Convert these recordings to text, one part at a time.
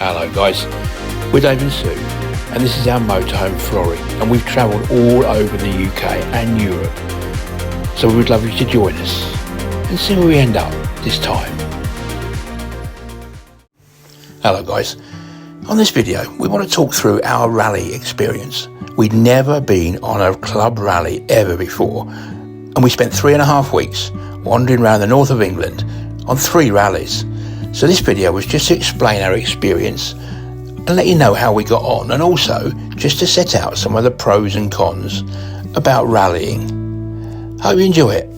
Hello guys, we're Dave and Sue and this is our motorhome Florrie, and we've travelled all over the UK and Europe, so we would love you to join us and see where we end up this time. Hello guys, on this video we want to talk through our rally experience. We'd never been on a club rally ever before, and we spent 3.5 weeks wandering around the north of England on 3 rallies. So this video was just to explain our experience and let you know how we got on, and also just to set out some of the pros and cons about rallying. Hope you enjoy it.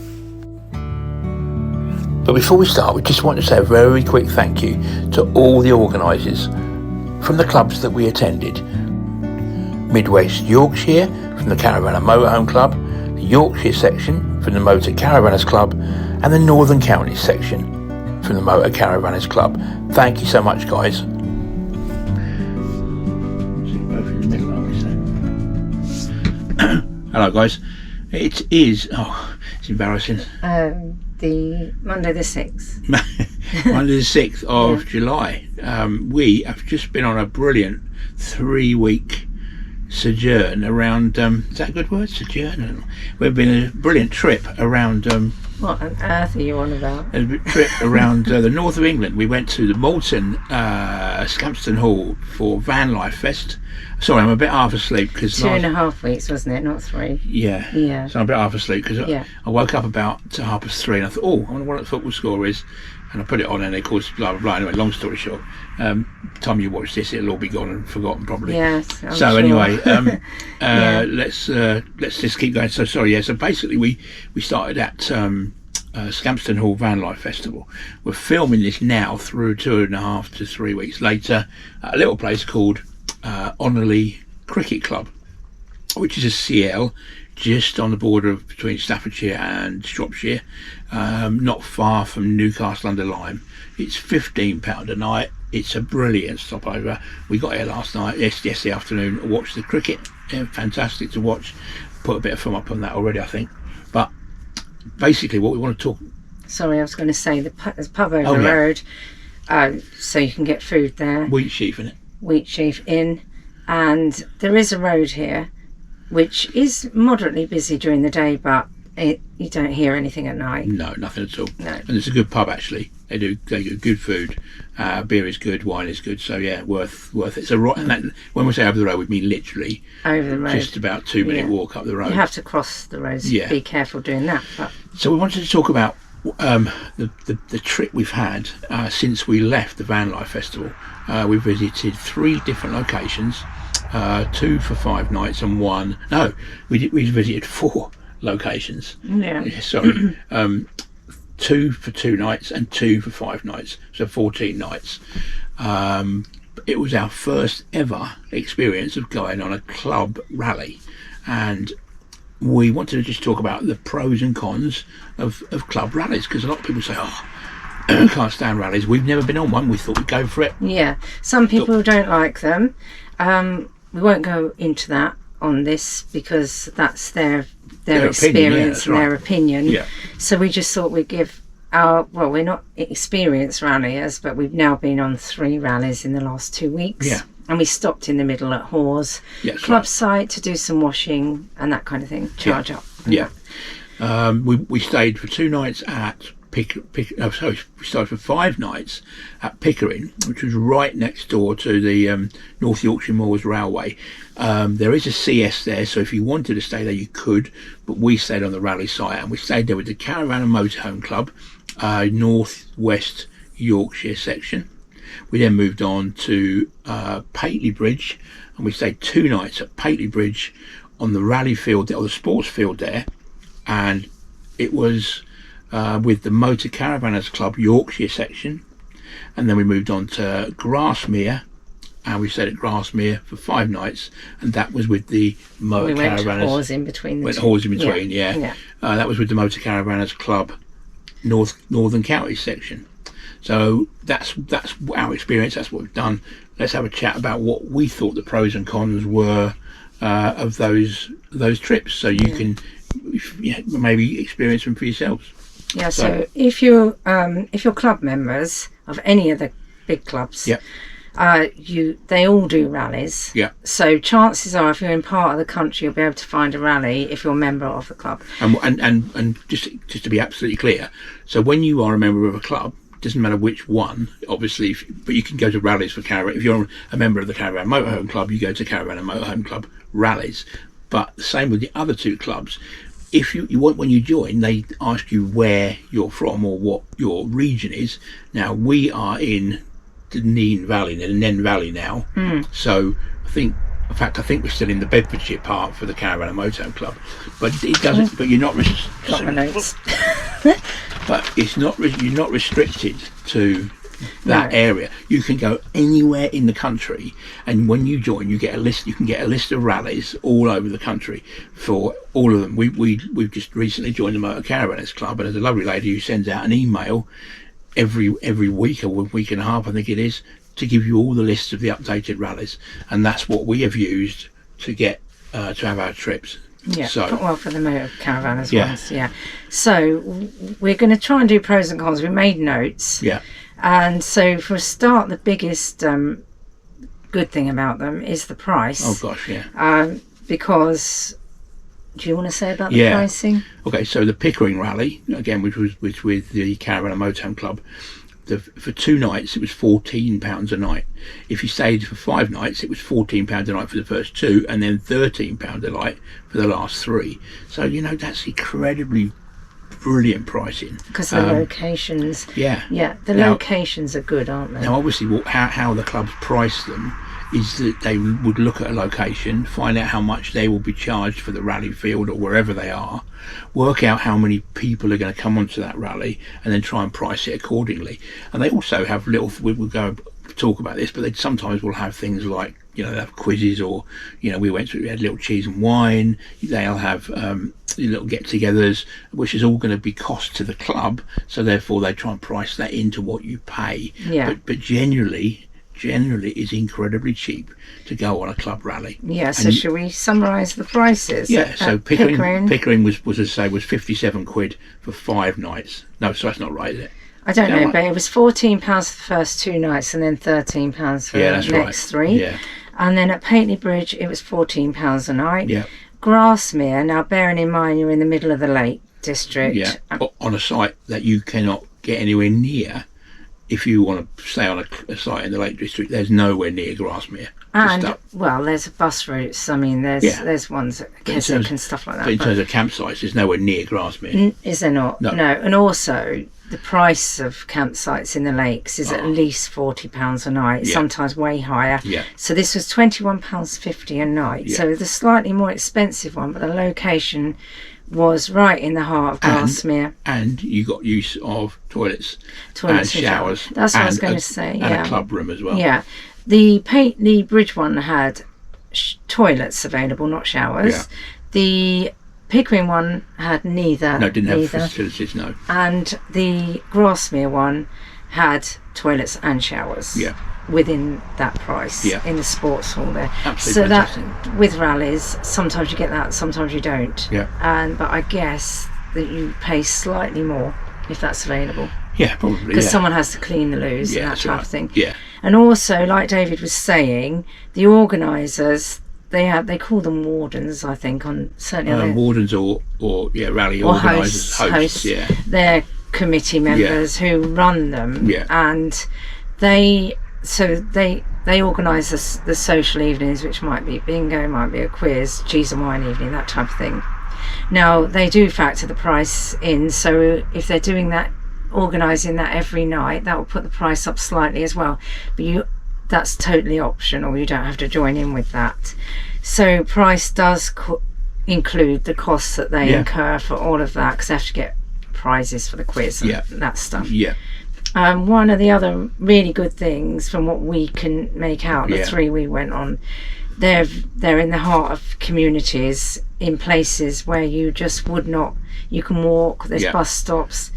But before we start, we just want to say a very quick thank you to all the organisers from the clubs that we attended. Midwest Yorkshire from the Caravan and Motorhome Club, the Yorkshire section from the Motor Caravanners Club, and the Northern Counties section from the Motor Caravanners Club. Thank you so much, guys. Hello guys, it is, it's embarrassing. The Monday the 6th. Monday the 6th of July. We have just been on a brilliant 3-week sojourn around, is that a good word? Sojourn? We've been a brilliant trip around, what on earth are you on about? A trip around the north of England. We went to the Malton, Scampston Hall for Van Life Fest. Sorry, I'm a bit half asleep because 2.5 weeks, wasn't it? Not 3. Yeah. So I'm a bit half asleep because I woke up about 3:30 and I thought, I wonder what the football score is, and I put it on, and of course, blah blah blah. Anyway, long story short, time you watch this, it'll all be gone and forgotten probably. Yes. So sure. Anyway, let's just keep going. So sorry. Yeah. So basically, we started at Scampston Hall Van Life Festival. We're filming this now through 2.5 to 3 weeks later at a little place called Onley Cricket Club, which is a CL just on the border between Staffordshire and Shropshire, not far from Newcastle under Lyme. It's £15 a night. It's a brilliant stopover. We got here last night, yesterday afternoon, watched the cricket. Fantastic to watch. Put a bit of film up on that already, I think. But basically what we want to talk... Sorry, I was going to say there's a pub over the road, so you can get food there. Wheatsheaf, isn't it? Wheatsheaf Inn, and there is a road here which is moderately busy during the day, but you don't hear anything at night. No, nothing at all. No. And it's a good pub actually. They do good food. Beer is good, wine is good, so yeah, worth it. So and that, when we say over the road, we mean literally over the road, just about 2-minute walk up the road. You have to cross the road, so be careful doing that. But so we wanted to talk about the trip we've had since we left the Van Life Festival. We visited 3 different locations, 2 for 5 nights and 1. No, we visited 4 locations. Sorry, 2 for 2 nights and 2 for 5 nights, so 14 nights. It was our first ever experience of going on a club rally, and we wanted to just talk about the pros and cons of club rallies, because a lot of people say, I can't stand rallies. We've never been on one. We thought we'd go for it. Yeah, some people don't like them. We won't go into that on this because that's their experience and their opinion. Yeah. So we just thought we'd give we're not experienced ralliers, but we've now been on 3 rallies in the last 2 weeks. Yeah. And we stopped in the middle at Hawes club site to do some washing and that kind of thing, charge up. Yeah. We stayed for 2 nights at we started for 5 nights at Pickering, which was right next door to the North Yorkshire Moors Railway. There is a CS there, so if you wanted to stay there you could, but we stayed on the rally site, and we stayed there with the Caravan and Motorhome Club, North West Yorkshire section. We then moved on to Pateley Bridge, and we stayed 2 nights at Pateley Bridge on the rally field or the sports field there, and it was with the Motor Caravanners Club Yorkshire section. And then we moved on to Grasmere, and we stayed at Grasmere for 5 nights, and that was with the Motor Caravanners. We went Hawes in between. That was with the Motor Caravanners Club Northern Counties section. So that's our experience. That's what we've done. Let's have a chat about what we thought the pros and cons were of those trips, so you can maybe experience them for yourselves. Yeah. So if you're club members of any of the big clubs, They all do rallies. Yeah. So chances are, if you're in part of the country, you'll be able to find a rally if you're a member of the club. And just to be absolutely clear, so when you are a member of a club, it doesn't matter which one, obviously, but you can go to rallies for caravan. If you're a member of the Caravan Motorhome Club, you go to Caravan and Motorhome Club rallies. But the same with the other two clubs. If you want, when you join, they ask you where you're from or what your region is. Now, we are in the Nen Valley now. So I think we're still in the Bedfordshire part for the Caravan and Motorhome Club. But it doesn't. But you're not. Got my notes. But you're not restricted to that area. You can go anywhere in the country, and when you join, you get a list. You can get a list of rallies all over the country for all of them. We've just recently joined the Motor Caravanners Club, and there's a lovely lady who sends out an email every week or week and a half, I think it is, to give you all the lists of the updated rallies, and that's what we have used to get to have our trips. Yeah, so, well, for the Motor Caravanners ones, So we're going to try and do pros and cons. We made notes. Yeah. And so for a start, the biggest good thing about them is the price. Oh gosh, yeah. Because, do you want to say about the pricing? Okay, so the Pickering rally again, which was with the Caravan and Motorhome Club, for 2 nights it was £14 a night. If you stayed for 5 nights, it was £14 a night for the first 2, and then £13 a night for the last 3. So that's incredibly brilliant pricing because the locations. The locations are good, aren't they? Now, obviously, how the clubs price them is that they would look at a location, find out how much they will be charged for the rally field or wherever they are, work out how many people are going to come onto that rally, and then try and price it accordingly. And they also have we'll go talk about this, but they sometimes will have things like, they have quizzes, or we had little cheese and wine. They'll have little get-togethers, which is all going to be cost to the club, so therefore they try and price that into what you pay. But generally is incredibly cheap to go on a club rally. So shall we summarise the prices? So Pickering was as I say, was 57 quid for 5 nights. No, so that's not right, is it? I don't know, but it was £14 for the first 2 nights and then £13 for the next 3. And then at Pateley Bridge it was £14 a night. Grasmere, now bearing in mind you're in the middle of the Lake District. On a site that you cannot get anywhere near. If you want to stay on a site in the Lake District, there's nowhere near Grasmere. And, there's bus routes. I mean, there's ones at Keswick and stuff like that. But in terms of campsites, there's nowhere near Grasmere. Is there not? No. And also, the price of campsites in the lakes is at least £40 a night, sometimes way higher. So this was £21.50 a night. So the slightly more expensive one, but the location was right in the heart of Grasmere. And you got use of toilets and showers. That's what I was going to say. And a club room as well. Yeah. The Pateley Bridge one had toilets available, not showers. The Pickering one had neither. No, didn't have facilities, no. And the Grasmere one had toilets and showers. Within that price in the sports hall there. Absolutely so fantastic. That with rallies, sometimes you get that, sometimes you don't. But I guess that you pay slightly more if that's available. Probably. Because someone has to clean the loos and that type of thing. Yeah. And also, like David was saying, the organisers, they call them wardens, I think, on certainly wardens or rally organisers, hosts. They're committee members who run them, and they organise the social evenings, which might be bingo, might be a quiz, cheese and wine evening, that type of thing. Now they do factor the price in, so if they're doing that, organising that every night, that will put the price up slightly as well, but that's totally optional, you don't have to join in with that. So price does include the costs that they incur for all of that, because they have to get prizes for the quiz and that stuff. One of the other really good things from what we can make out, the 3 we went on, they're in the heart of communities, in places where you just would not, you can walk, there's bus stops,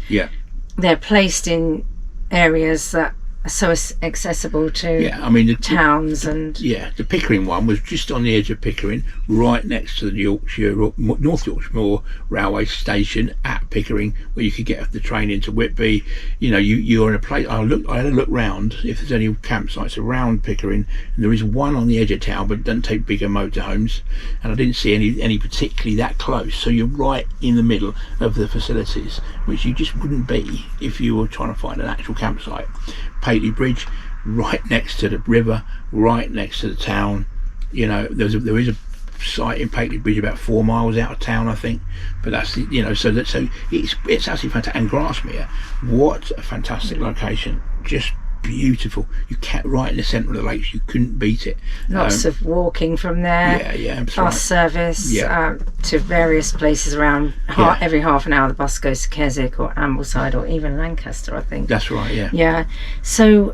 they're placed in areas that so accessible to towns and the Pickering one was just on the edge of Pickering, right next to the North Yorkshire Moor railway station at Pickering, where you could get the train into Whitby. You're in a place. I had a look round if there's any campsites around Pickering, and there is one on the edge of town, but it doesn't take bigger motorhomes, and I didn't see any particularly that close. So you're right in the middle of the facilities, which you just wouldn't be if you were trying to find an actual campsite. Pateley Bridge, right next to the river, right next to the town. There is a site in Pateley Bridge about 4 miles out of town, I think. But that's so it's actually fantastic. And Grasmere, what a fantastic location! Just beautiful. You kept right in the centre of the lakes. You couldn't beat it. Lots of walking from there. Bus service to various places around. Every half an hour the bus goes to Keswick or Ambleside or even Lancaster, I think. That's right. So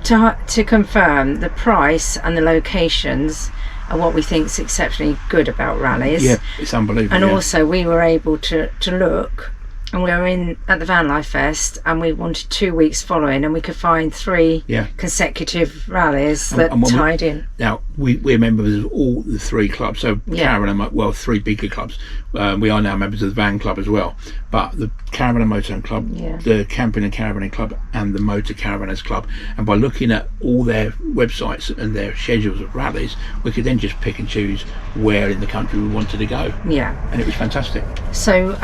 to confirm, the price and the locations are what we think is exceptionally good about Rallies. It's unbelievable. And also we were able to look, and we were in at the Van Life Fest, and we wanted 2 weeks following, and we could find 3 consecutive rallies that tied in. Now we're members of all the 3 clubs, so Caravan, 3 bigger clubs. We are now members of the Van Club as well, but the Caravan and Motorhome Club, the Camping and Caravaning Club, and the Motor Caravanners Club. And by looking at all their websites and their schedules of rallies, we could then just pick and choose where in the country we wanted to go. And it was fantastic. So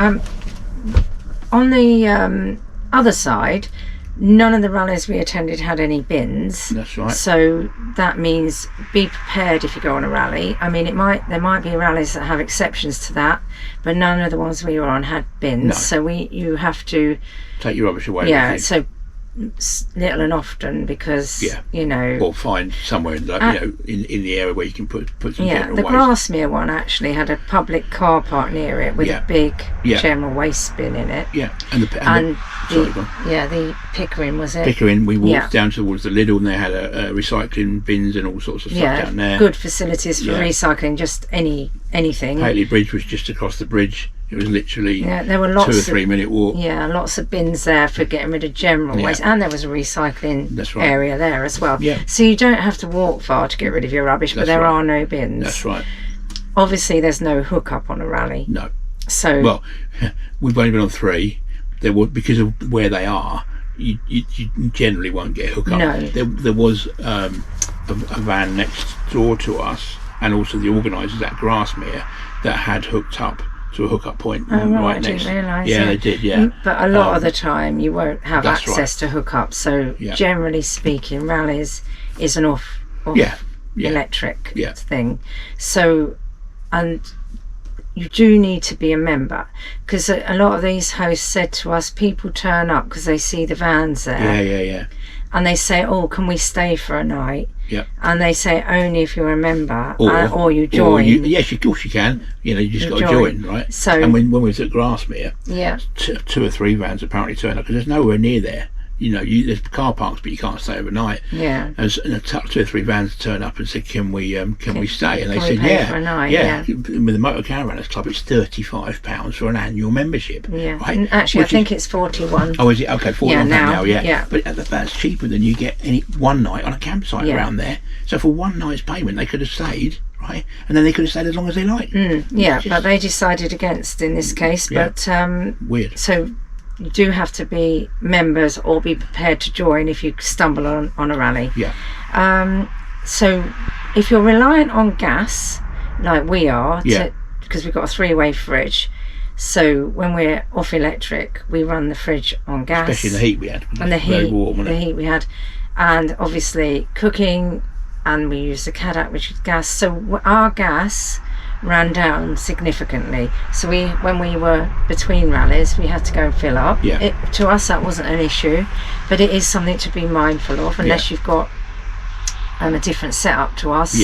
on the other side, none of the rallies we attended had any bins. That's right. So that means be prepared if you go on a rally. I mean, there might be rallies that have exceptions to that, but none of the ones we were on had bins. No. So you have to take your rubbish away. So little and often, because or find somewhere in the area where you can put some general the waste. Grasmere one actually had a public car park near it with a big general waste bin in it. The Pickering was it. Pickering, we walked down towards the Lidl, and they had a recycling bins and all sorts of stuff down there. Good facilities for recycling, just anything. Pateley Bridge was just across the bridge. It was literally there were lots 2 or 3 minute walk. Lots of bins there for getting rid of general waste, and there was a recycling area there as well. So you don't have to walk far to get rid of your rubbish, but there are no bins. That's right. Obviously there's no hookup on a rally. No. So we've only been on 3. There were, because of where they are, you generally won't get hookup. No. There was a van next door to us, and also the organisers at Grasmere, that had hooked up to a hookup point right next. I didn't realise. They did. But a lot of the time you won't have access to hookup. So generally speaking, rallies is an off electric thing. So, and you do need to be a member, because a lot of these hosts said to us, people turn up because they see the vans there. And they say, "Oh, can we stay for a night?" And they say only if you're a member, or you join. Yes, of course you can. You just got to join, right? So, and when we was at Grasmere, 2 or 3 vans apparently turned up, because there's nowhere near there. There's car parks, but you can't stay overnight. And 2 or 3 vans turned up and said, "Can we stay?" And they said, for a night, With the Motor Caravanners Club, it's £35 for an annual membership. Right? And actually, I think it's 41. Oh, is it? Okay, 41 now. Yeah. But that's cheaper than you get any one night on a campsite around there. So for one night's payment, they could have stayed. Right, and then they could have stayed as long as they liked. But they decided against in this case. But weird. So you do have to be members or be prepared to join if you stumble on a rally. So if you're reliant on gas, like we are, because we've got a 3-way fridge, so when we're off electric, we run the fridge on gas. Especially the heat we had. And the heat we had, and obviously cooking, and we use the Cadat, which is gas. So our gas ran down significantly. So when we were between rallies, we had to go and fill up. To us, that wasn't an issue, but it is something to be mindful of, unless you've got a different setup to us.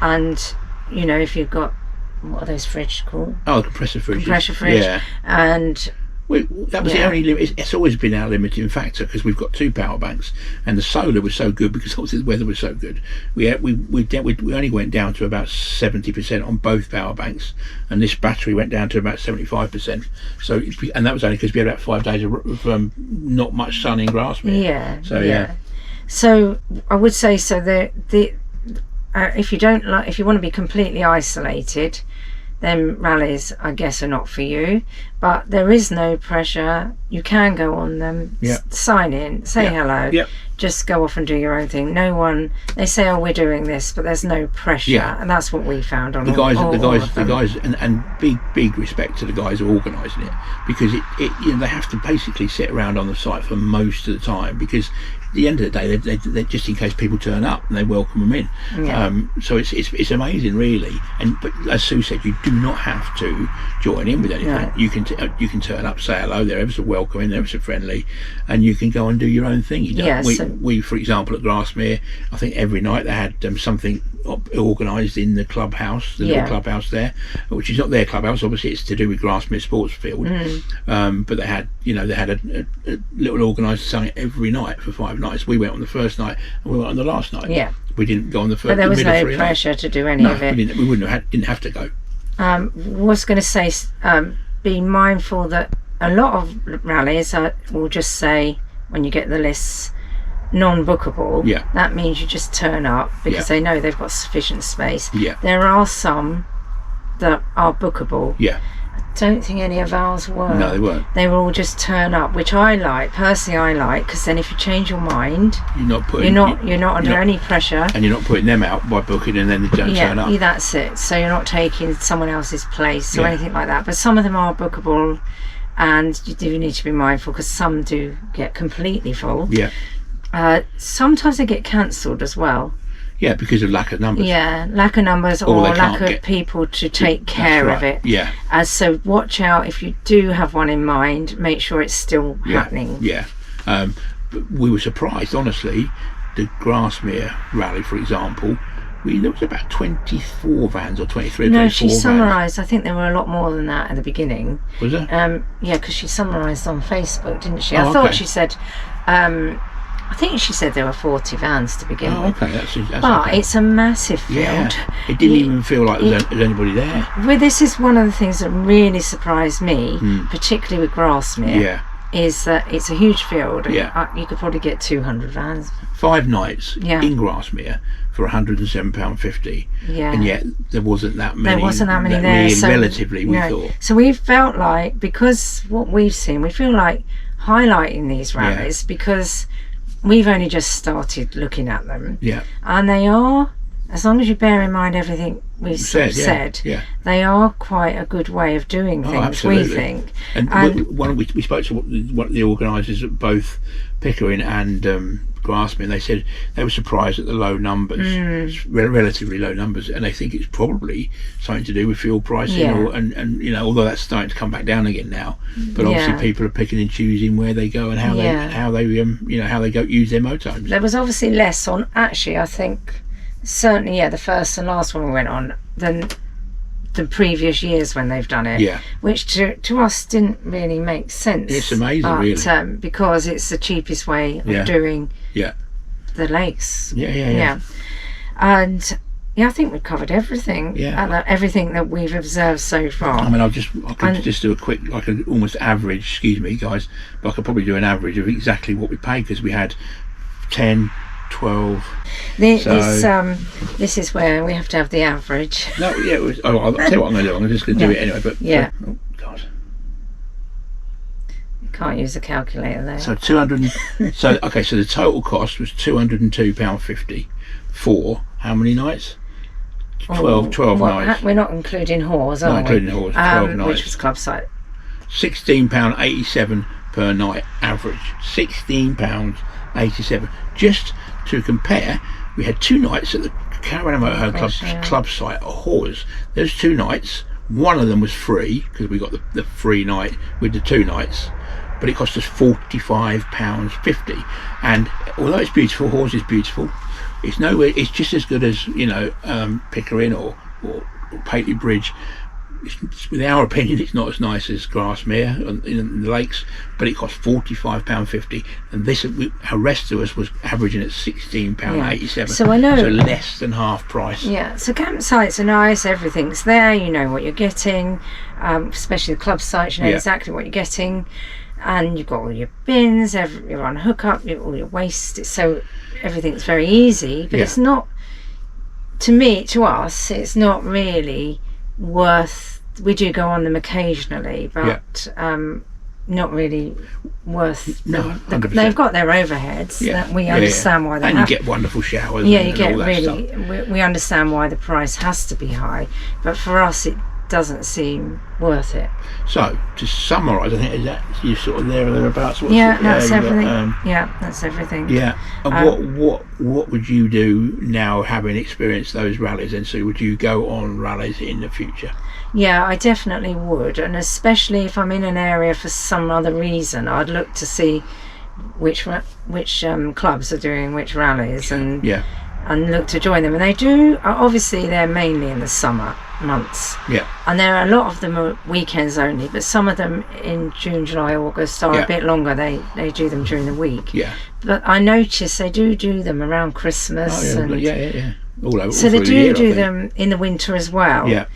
And if you've got, what are those fridges called? Oh, compressor fridges. And That was the only limit. It's always been our limiting factor because we've got 2 power banks, and the solar was so good because obviously the weather was so good. We only went down to about 70% on both power banks, and this battery went down to about 75%. So, and that was only because we had about 5 days of not much sun in Grasmere. Yeah. So yeah. So I would say if you want to be completely isolated, then rallies, I guess, are not for you. But there is no pressure. You can go on them, sign in, say hello, just go off and do your own thing. No one, they say, oh, we're doing this, but there's no pressure, and that's what we found on the guys, and big respect to the guys who are organising it, because they have to basically sit around on the site for most of the time, because at the end of the day, they're just in case people turn up and they welcome them in. So it's amazing, really. But as Sue said, you do not have to join in with anything. No. You can turn up, say hello. They're ever so welcoming, they're ever so friendly, and you can go and do your own thing. We, for example, at Grasmere, I think every night they had something organised in the clubhouse, the little clubhouse there, which is not their clubhouse. Obviously, it's to do with Grasmere Sports Field. But they had a little organised something every night for 5 nights. We went on the first night and we went on the last night. Yeah. We didn't go on the first. But there was no pressure to do any of it. We didn't have to go. Was going to say, be mindful that a lot of rallies will just say when you get the lists, non-bookable. That means you just turn up because they know they've got sufficient space. There are some that are bookable. I don't think any of ours were. No, they weren't. They were all just turn up, which I like. Personally, I like, because then if you change your mind, you're not under any pressure, and you're not putting them out by booking and then they don't turn up. Yeah, that's it. So you're not taking someone else's place or anything like that. But some of them are bookable, and you do need to be mindful because some do get completely full. Sometimes they get cancelled as well. Yeah, because of lack of numbers. Yeah, lack of numbers or lack of people to take care of it. Yeah. So watch out if you do have one in mind. Make sure it's still happening. Yeah. But we were surprised, honestly. The Grasmere rally, for example, there was about 24 vans or 23. No, she summarised. I think there were a lot more than that at the beginning. Was there? Yeah, because she summarised on Facebook, didn't she? I thought she said. I think she said there were 40 vans to begin with. Okay, that's but it's a massive field. Yeah, it didn't even feel like there was anybody there. Well, this is one of the things that really surprised me, particularly with Grasmere, is that it's a huge field. You could probably get 200 vans. 5 nights in Grasmere for £107.50, and yet there wasn't that many. There wasn't that many there. Really, so, relatively, we thought. So we felt like, because what we've seen, we feel like highlighting these rallies because we've only just started looking at them. And they are, as long as you bear in mind everything we've said, they are quite a good way of doing things, we think. And we spoke to one of the organisers at both Pickering and Grasmere, and they said they were surprised at the low numbers, relatively low numbers, and they think it's probably something to do with fuel pricing, and although that's starting to come back down again now, but obviously people are picking and choosing where they go and how they go use their motorhomes. There was obviously less on, actually, I think certainly the first and last one we went on than the previous years when they've done it, which to us didn't really make sense. It's amazing, really, because it's the cheapest way of doing the lakes. And I think we've covered everything. Everything that we've observed so far. I mean, I could just do a quick, like an almost average. Excuse me, guys, but I could probably do an average of exactly what we paid, because we had 10-12. This is where we have to have the average. No, it was. I'll tell you what I'm going to do. I'm just going to do it anyway. But oh God, you can't use a calculator there. So 200. So the total cost was £202.50 for how many nights? 12 nights. We're not including Hawes, are we? Not including Hawes. 12 nights. Which was club site. £16.87 per night average. £16.87. Just to compare, we had 2 nights at the Campervan Motorhome club site at Hawes. Those 2 nights, one of them was free because we got the free night with the 2 nights, but it cost us £45.50. And although it's beautiful, Hawes is beautiful, it's nowhere. It's just as good as Pickering or Pateley Bridge, with our opinion, it's not as nice as Grasmere in the lakes, but it cost £45.50, and this our rest of us was averaging at £16.87. So I know, so less than half price. Yeah, so campsites are nice, everything's there, you know what you're getting, especially the club sites, you know exactly what you're getting, and you've got all your bins, you're on hookup, all your waste, so everything's very easy, but it's not, to us, it's not really worth. We do go on them occasionally, but not really worth. No, they've got their overheads. That we understand why they and have. You get wonderful showers. Yeah, and you get all that really. stuff. We understand why the price has to be high, but for us, it doesn't seem worth it. So to summarise, I think is that you sort of there or thereabouts. That's everything. That's everything. Yeah. And what would you do now, having experienced those rallies? And so, would you go on rallies in the future? Yeah, I definitely would, and especially if I'm in an area for some other reason, I'd look to see which clubs are doing which rallies, and look to join them. And they do. Obviously, they're mainly in the summer months. Yeah. And there are a lot of them are weekends only, but some of them in June, July, August are a bit longer. They do them during the week. Yeah. But I notice they do them around Christmas. Oh, yeah. All over. So they do them in the winter as well. Yeah.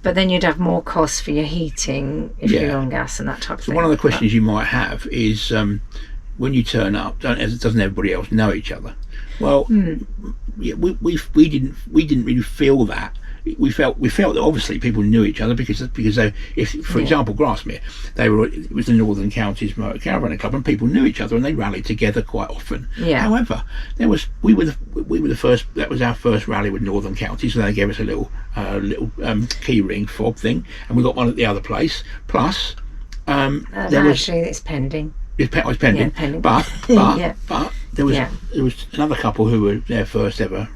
But then you'd have more costs for your heating if you're on gas and that type of thing. One of the questions you might have is when you turn up, doesn't everybody else know each other? Well, we didn't really feel that. We felt that obviously people knew each other because they, for example, Grasmere, it was the Northern Counties Motor Caravan Club, and people knew each other and they rallied together quite often. Yeah. However, we were the first. That was our first rally with Northern Counties, so they gave us a little key ring fob thing, and we got one at the other place. Plus, it's pending. It was pending. Yeah, pending. But there was another couple who were their first ever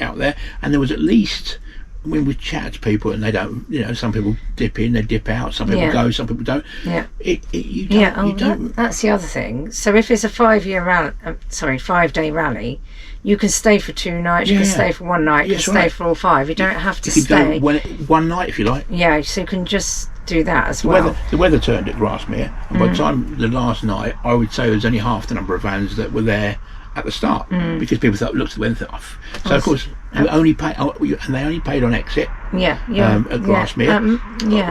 out there, and there was at least. When we chat to people and they don't, some people dip in, they dip out, some people go, some people don't. Yeah. You don't. That's the other thing. So if it's a 5-day rally, you can stay for 2 nights, you can stay for 1 night, you can stay for all 5. You don't have to stay. One night if you like. Yeah, so you can just do that as well. The weather turned at Grasmere, and by the time the last night, I would say there was only half the number of vans that were there at the start because people looked at the weather off. So of course we only paid, and they only paid on exit. At Grasmere.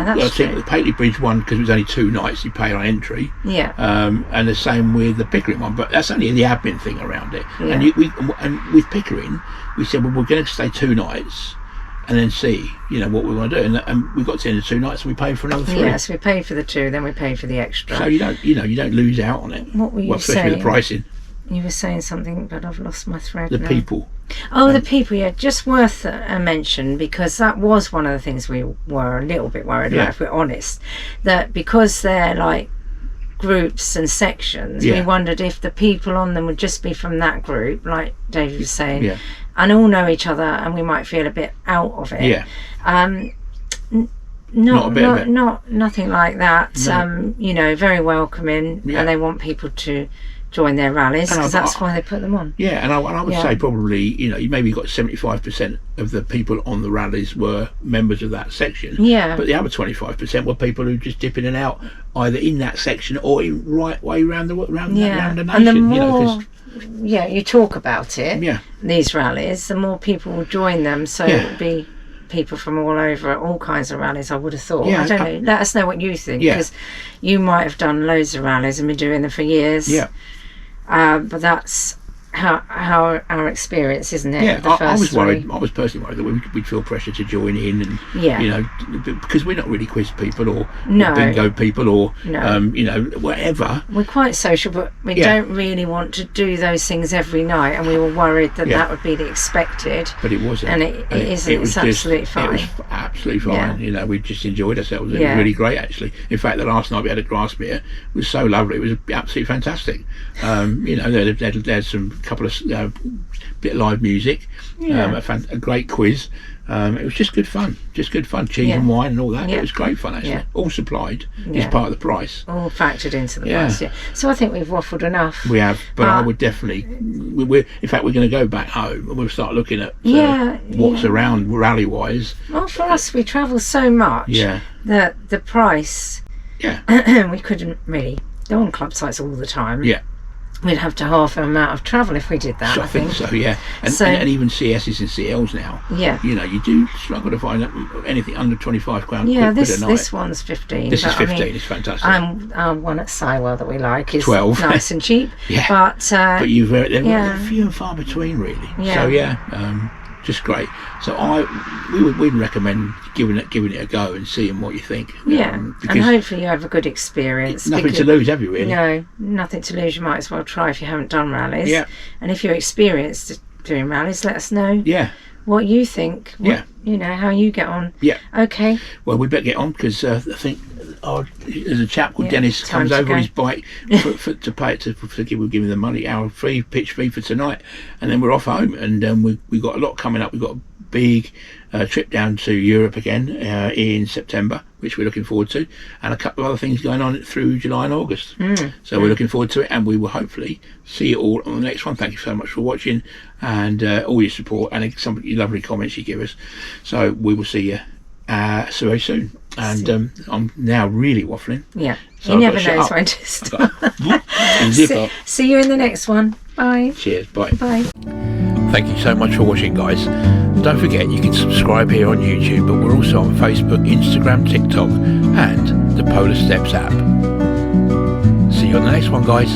That's true. The Pateley Bridge one, because it was only 2 nights, you paid on entry. Yeah. And the same with the Pickering one, but that's only the admin thing around it. Yeah. And with Pickering, we said, well, we're going to stay 2 nights. And then see, what we want to do, and we got to the end of 2 nights, and we paid for another 3. Yes, we paid for the 2, then we paid for the extra. So you don't lose out on it. What were you saying? Especially the pricing. You were saying something, but I've lost my thread. The people. Oh, the people, yeah. Just worth a mention, because that was one of the things we were a little bit worried about, if we're honest. That because they're like groups and sections, we wondered if the people on them would just be from that group, like David was saying, and all know each other, and we might feel a bit out of it. Yeah. Nothing like that. No. Very welcoming, and they want people to join their rallies, because that's why they put them on. Yeah, and I would say probably, you maybe got 75% of the people on the rallies were members of that section. Yeah. But the other 25% were people who just dip in and out, either in that section or in right way around the nation. And the more, you talk about it, these rallies, the more people will join them, so it would be people from all over, all kinds of rallies, I would have thought. I don't know, let us know what you think, because you might have done loads of rallies and been doing them for years. Yeah. But that's how our experience, isn't it? Yeah, I was worried. I was personally worried that we'd feel pressure to join in, and because we're not really quiz people or bingo people or whatever. We're quite social, but we don't really want to do those things every night, and we were worried that would be the expected. But it wasn't, and it isn't. It's absolutely fine. It was absolutely fine. Yeah. We just enjoyed ourselves. It was really great, actually. In fact, the last night we had at Grasmere was so lovely. It was absolutely fantastic. There's some couple of bit of live music, a great quiz. It was just good fun, cheese and wine and all that. It was great fun, actually. All supplied as part of the price, all factored into the price. So I think we've waffled enough. We have, but I would definitely, in fact we're going to go back home and we'll start looking at what's around rally wise. Well, for us, we travel so much that the price, we couldn't really go on club sites all the time. We'd have to half the amount of travel if we did that. I think so, yeah. And even CSs and CLs now. You know, you do struggle to find anything under £25. Yeah, this one's 15. This is 15. It's fantastic. One at Sywell that we like is 12. Nice and cheap. But they're few and far between, really. So just great. So we'd recommend giving it a go and seeing what you think. And hopefully you have a good experience. Nothing to lose, have you, really? No, nothing to lose. You might as well try if you haven't done rallies. And if you're experienced doing rallies, let us know what you think. You know, how you get on. Okay. Well, we better get on because I think there's a chap called Dennis comes over on his bike to pay it to give him the money, our pitch fee for tonight, and then we're off home. And we've got a lot coming up. We've got a big trip down to Europe again in September, which we're looking forward to, and a couple of other things going on through July and August. So we're looking forward to it, and we will hopefully see you all on the next one. Thank you so much for watching and all your support and some of your lovely comments you give us. So we will see you so very soon. And I'm now really waffling. So you never know when to stop. See you in the next one. Bye. Cheers. Bye. Bye. Thank you so much for watching, guys. Don't forget you can subscribe here on YouTube, but we're also on Facebook, Instagram, TikTok and the Polar Steps app. See you on the next one, guys.